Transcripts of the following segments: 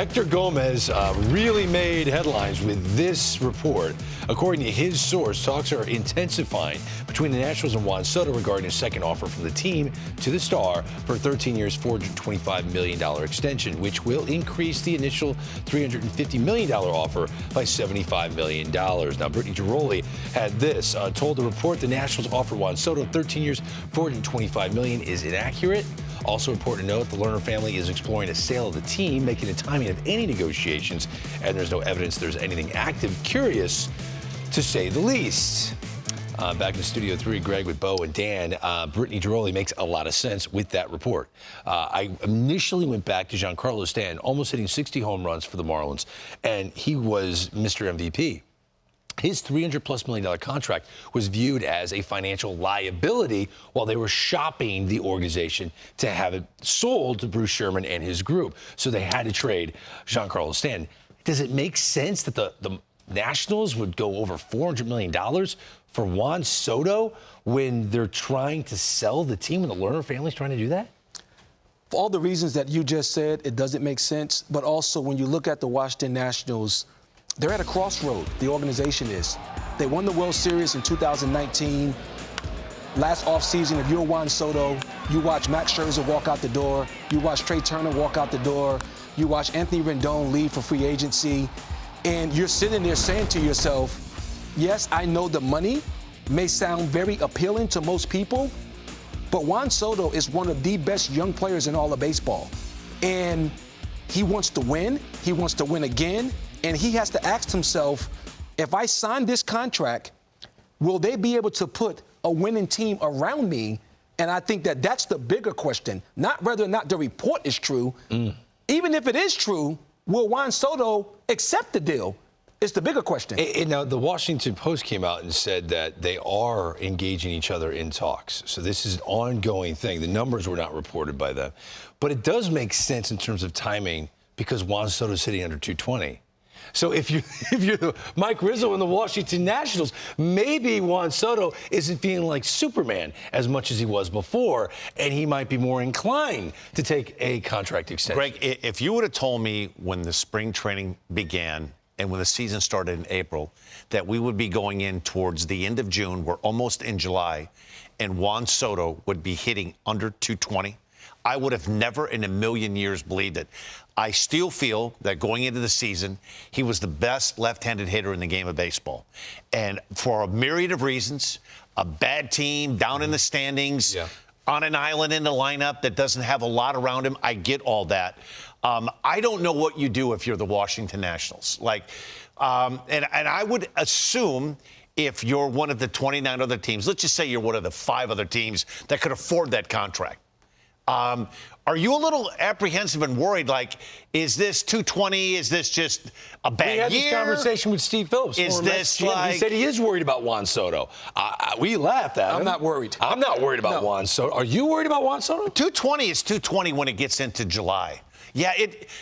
Hector Gomez really made headlines with this report. According to his source, talks are intensifying between the Nationals and Juan Soto regarding a second offer from the team to the star for a 13 years, $425 million extension, which will increase the initial $350 million offer by $75 million. Now, Brittany Giroli had this, told the report the Nationals offer Juan Soto 13 years, $425 million is inaccurate. Also important to note, the Lerner family is exploring a sale of the team, making the timing of any negotiations, and there's no evidence there's anything active. Curious, to say the least. Back in Studio 3, Greg with Bo and Dan. Brittany Giroli makes a lot of sense with that report. I initially went back to Giancarlo Stanton, almost hitting 60 home runs for the Marlins, and he was Mr. MVP. His $300+ million contract was viewed as a financial liability while they were shopping the organization to have it sold to Bruce Sherman and his group. So they had to trade Giancarlo Stanton. Does it make sense that the Nationals would go over $400 million for Juan Soto when they're trying to sell the team, when the Lerner family's trying to do that? For all the reasons that you just said, it doesn't make sense. But also, when you look at the Washington Nationals, they're at a crossroad, the organization is. They won the World Series in 2019. Last offseason, if you're Juan Soto, you watch Max Scherzer walk out the door, you watch Trey Turner walk out the door, you watch Anthony Rendon leave for free agency, and you're sitting there saying to yourself, yes, I know the money may sound very appealing to most people, but Juan Soto is one of the best young players in all of baseball. And he wants to win again, and he has to ask himself, if I sign this contract, will they be able to put a winning team around me? And I think that that's the bigger question, not whether or not the report is true. Even if it is true, will Juan Soto accept the deal? It's the bigger question. Now, the Washington Post came out and said that they are engaging each other in talks. So this is an ongoing thing. The numbers were not reported by them. But it does make sense in terms of timing because Juan Soto's hitting under 220. So if you're Mike Rizzo and the Washington Nationals, maybe Juan Soto isn't feeling like Superman as much as he was before, and he might be more inclined to take a contract extension. Greg, if you would have told me when the spring training began and when the season started in April that we would be going in towards the end of June, we're almost in July, and Juan Soto would be hitting under 220, I would have never in a million years believed it. I still feel that going into the season, he was the best left-handed hitter in the game of baseball. And for a myriad of reasons, a bad team down in the standings, on an island in the lineup that doesn't have a lot around him, I get all that. I don't know what you do if you're the Washington Nationals. And I would assume if you're one of the 29 other teams, let's just say you're one of the 5 other teams that could afford that contract. Are you a little apprehensive and worried? Like, is this 220? Is this just a bad year? We had this conversation with Steve Phillips. Is this like... He said he is worried about Juan Soto. We laughed at him. I'm not worried. I'm not worried about Juan Soto. Are you worried about Juan Soto? 220 is 220 when it gets into July. Yeah,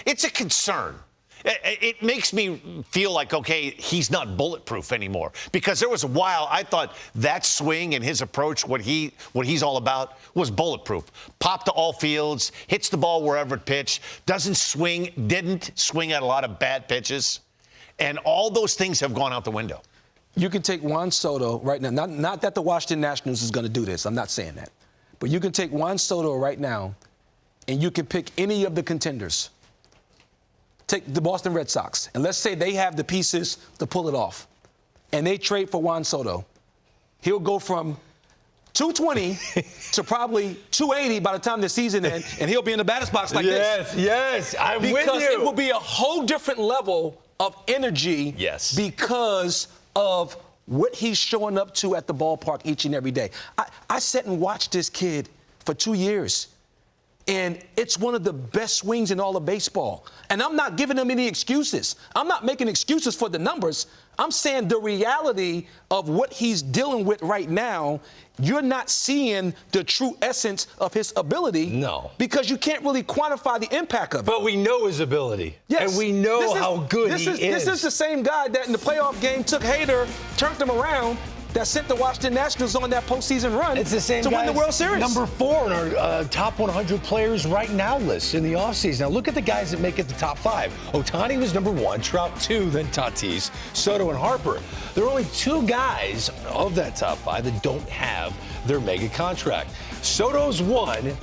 it's a concern. It makes me feel like, okay, he's not bulletproof anymore. Because there was a while I thought that swing and his approach, what he's all about, was bulletproof. Pop to all fields, hits the ball wherever it pitched, didn't swing at a lot of bad pitches. And all those things have gone out the window. You can take Juan Soto right now. Not that the Washington Nationals is going to do this. I'm not saying that. But you can take Juan Soto right now, and you can pick any of the contenders. Take the Boston Red Sox, and let's say they have the pieces to pull it off, and they trade for Juan Soto. He'll go from 220 to probably 280 by the time the season ends, and he'll be in the batter's box like this. Yes, I'm with you. Because it will be a whole different level of energy because of what he's showing up to at the ballpark each and every day. I sat and watched this kid for 2 years. And it's one of the best swings in all of baseball. And I'm not giving him any excuses. I'm not making excuses for the numbers. I'm saying the reality of what he's dealing with right now, you're not seeing the true essence of his ability. No. Because you can't really quantify the impact of it. But we know his ability. Yes. And we know how good he is. This is the same guy that in the playoff game took Hader, turned him around. that sent the Washington Nationals on that postseason run It's the same to win the guys, World Series. Number 4 on our top 100 players right now list in the offseason. Now, look at the guys that make it the top 5. Ohtani was number 1, Trout 2, then Tatis, Soto, and Harper. There are only 2 guys of that top 5 that don't have their mega contract. Soto's 1,